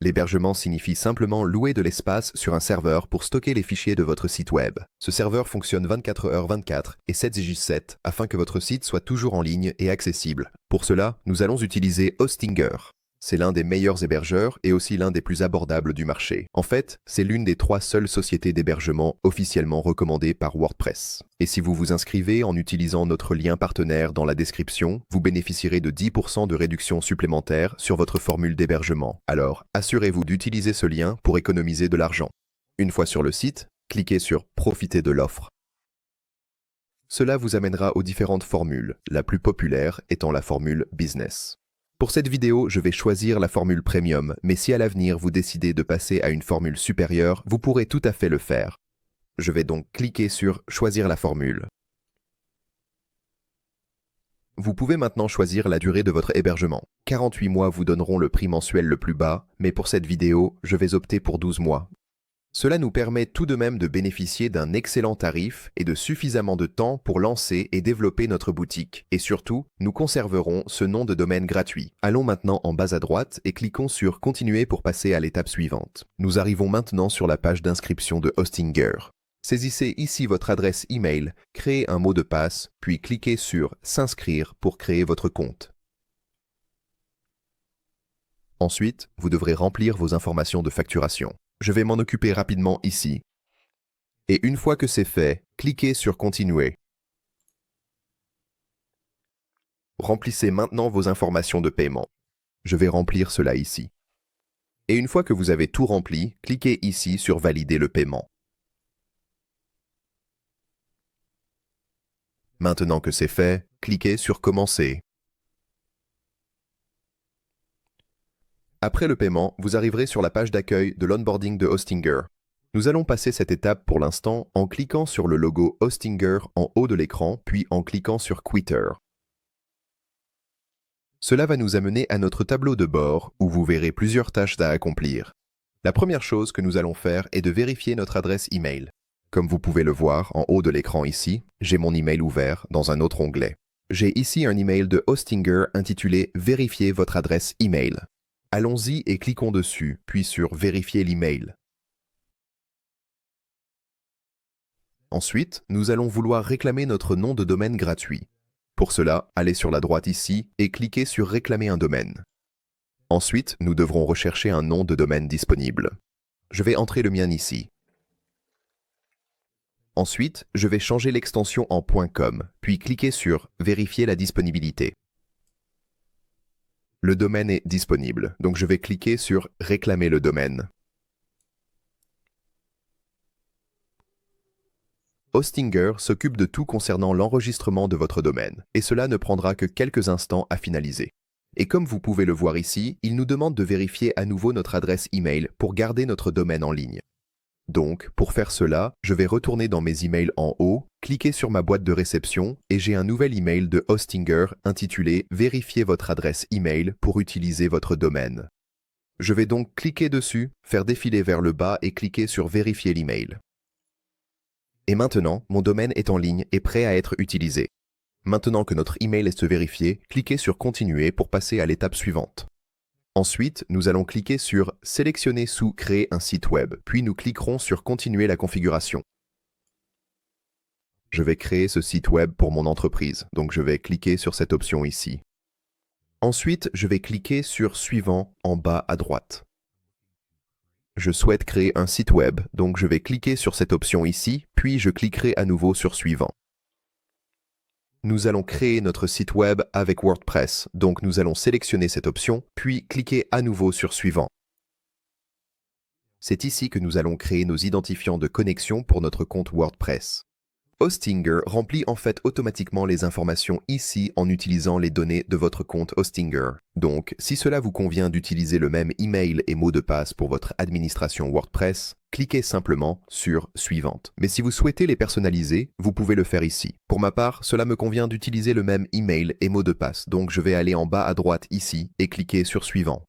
L'hébergement signifie simplement louer de l'espace sur un serveur pour stocker les fichiers de votre site web. Ce serveur fonctionne 24h/24 et 7/7 afin que votre site soit toujours en ligne et accessible. Pour cela, nous allons utiliser Hostinger. C'est l'un des meilleurs hébergeurs et aussi l'un des plus abordables du marché. En fait, c'est l'une des 3 seules sociétés d'hébergement officiellement recommandées par WordPress. Et si vous vous inscrivez en utilisant notre lien partenaire dans la description, vous bénéficierez de 10% de réduction supplémentaire sur votre formule d'hébergement. Alors, assurez-vous d'utiliser ce lien pour économiser de l'argent. Une fois sur le site, cliquez sur « Profiter de l'offre ». Cela vous amènera aux différentes formules, la plus populaire étant la formule Business. Pour cette vidéo, je vais choisir la formule Premium, mais si à l'avenir vous décidez de passer à une formule supérieure, vous pourrez tout à fait le faire. Je vais donc cliquer sur « Choisir la formule ». Vous pouvez maintenant choisir la durée de votre hébergement. 48 mois vous donneront le prix mensuel le plus bas, mais pour cette vidéo, je vais opter pour 12 mois. Cela nous permet tout de même de bénéficier d'un excellent tarif et de suffisamment de temps pour lancer et développer notre boutique. Et surtout, nous conserverons ce nom de domaine gratuit. Allons maintenant en bas à droite et cliquons sur « Continuer » pour passer à l'étape suivante. Nous arrivons maintenant sur la page d'inscription de Hostinger. Saisissez ici votre adresse email, créez un mot de passe, puis cliquez sur « S'inscrire » pour créer votre compte. Ensuite, vous devrez remplir vos informations de facturation. Je vais m'en occuper rapidement ici. Et une fois que c'est fait, cliquez sur « Continuer ». Remplissez maintenant vos informations de paiement. Je vais remplir cela ici. Et une fois que vous avez tout rempli, cliquez ici sur « Valider le paiement ». Maintenant que c'est fait, cliquez sur « Commencer ». Après le paiement, vous arriverez sur la page d'accueil de l'onboarding de Hostinger. Nous allons passer cette étape pour l'instant en cliquant sur le logo Hostinger en haut de l'écran, puis en cliquant sur Quitter. Cela va nous amener à notre tableau de bord où vous verrez plusieurs tâches à accomplir. La première chose que nous allons faire est de vérifier notre adresse email. Comme vous pouvez le voir en haut de l'écran ici, j'ai mon email ouvert dans un autre onglet. J'ai ici un email de Hostinger intitulé « Vérifiez votre adresse email ». Allons-y et cliquons dessus, puis sur « Vérifier l'email ». Ensuite, nous allons vouloir réclamer notre nom de domaine gratuit. Pour cela, allez sur la droite ici et cliquez sur « Réclamer un domaine ». Ensuite, nous devrons rechercher un nom de domaine disponible. Je vais entrer le mien ici. Ensuite, je vais changer l'extension en .com, puis cliquer sur « Vérifier la disponibilité ». Le domaine est disponible, donc je vais cliquer sur « Réclamer le domaine ». Hostinger s'occupe de tout concernant l'enregistrement de votre domaine, et cela ne prendra que quelques instants à finaliser. Et comme vous pouvez le voir ici, il nous demande de vérifier à nouveau notre adresse email pour garder notre domaine en ligne. Donc, pour faire cela, je vais retourner dans mes emails en haut, cliquer sur ma boîte de réception et j'ai un nouvel email de Hostinger intitulé « Vérifiez votre adresse email pour utiliser votre domaine ». Je vais donc cliquer dessus, faire défiler vers le bas et cliquer sur « Vérifier l'email ». Et maintenant, mon domaine est en ligne et prêt à être utilisé. Maintenant que notre email est vérifié, cliquez sur « Continuer » pour passer à l'étape suivante. Ensuite, nous allons cliquer sur « Sélectionner sous Créer un site web », puis nous cliquerons sur « Continuer la configuration ». Je vais créer ce site web pour mon entreprise, donc je vais cliquer sur cette option ici. Ensuite, je vais cliquer sur « Suivant » en bas à droite. Je souhaite créer un site web, donc je vais cliquer sur cette option ici, puis je cliquerai à nouveau sur « Suivant ». Nous allons créer notre site web avec WordPress, donc nous allons sélectionner cette option, puis cliquer à nouveau sur « Suivant ». C'est ici que nous allons créer nos identifiants de connexion pour notre compte WordPress. Hostinger remplit en fait automatiquement les informations ici en utilisant les données de votre compte Hostinger. Donc, si cela vous convient d'utiliser le même email et mot de passe pour votre administration WordPress, cliquez simplement sur « Suivante ». Mais si vous souhaitez les personnaliser, vous pouvez le faire ici. Pour ma part, cela me convient d'utiliser le même email et mot de passe, donc je vais aller en bas à droite ici et cliquer sur « Suivant ».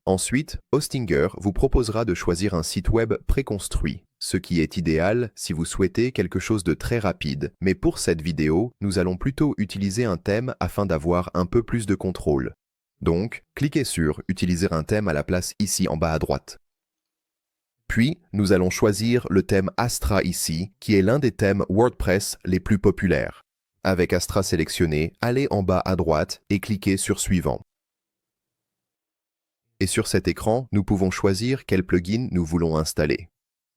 Ensuite, Hostinger vous proposera de choisir un site web préconstruit, ce qui est idéal si vous souhaitez quelque chose de très rapide. Mais pour cette vidéo, nous allons plutôt utiliser un thème afin d'avoir un peu plus de contrôle. Donc, cliquez sur « Utiliser un thème » à la place ici en bas à droite. Puis, nous allons choisir le thème Astra ici, qui est l'un des thèmes WordPress les plus populaires. Avec Astra sélectionné, allez en bas à droite et cliquez sur « Suivant ». Et sur cet écran, nous pouvons choisir quel plugin nous voulons installer.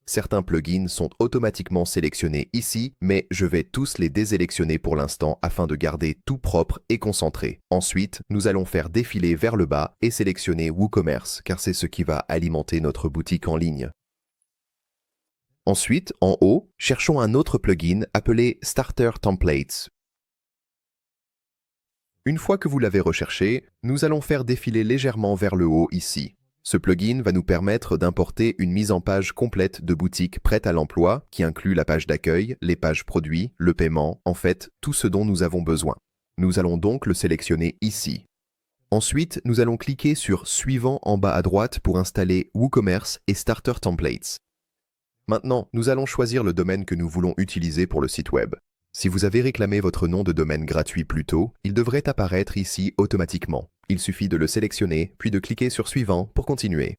Certains plugins sont automatiquement sélectionnés ici, mais je vais tous les désélectionner pour l'instant afin de garder tout propre et concentré. Ensuite, nous allons faire défiler vers le bas et sélectionner WooCommerce, car c'est ce qui va alimenter notre boutique en ligne. Ensuite, en haut, cherchons un autre plugin appelé Starter Templates. Une fois que vous l'avez recherché, nous allons faire défiler légèrement vers le haut ici. Ce plugin va nous permettre d'importer une mise en page complète de boutique prête à l'emploi qui inclut la page d'accueil, les pages produits, le paiement, en fait, tout ce dont nous avons besoin. Nous allons donc le sélectionner ici. Ensuite, nous allons cliquer sur « Suivant » en bas à droite pour installer WooCommerce et Starter Templates. Maintenant, nous allons choisir le domaine que nous voulons utiliser pour le site web. Si vous avez réclamé votre nom de domaine gratuit plus tôt, il devrait apparaître ici automatiquement. Il suffit de le sélectionner, puis de cliquer sur « Suivant » pour continuer.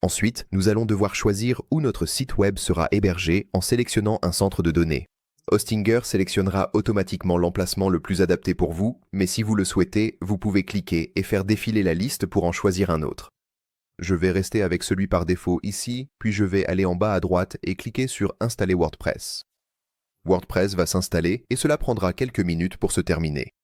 Ensuite, nous allons devoir choisir où notre site web sera hébergé en sélectionnant un centre de données. Hostinger sélectionnera automatiquement l'emplacement le plus adapté pour vous, mais si vous le souhaitez, vous pouvez cliquer et faire défiler la liste pour en choisir un autre. Je vais rester avec celui par défaut ici, puis je vais aller en bas à droite et cliquer sur « Installer WordPress ». WordPress va s'installer et cela prendra quelques minutes pour se terminer.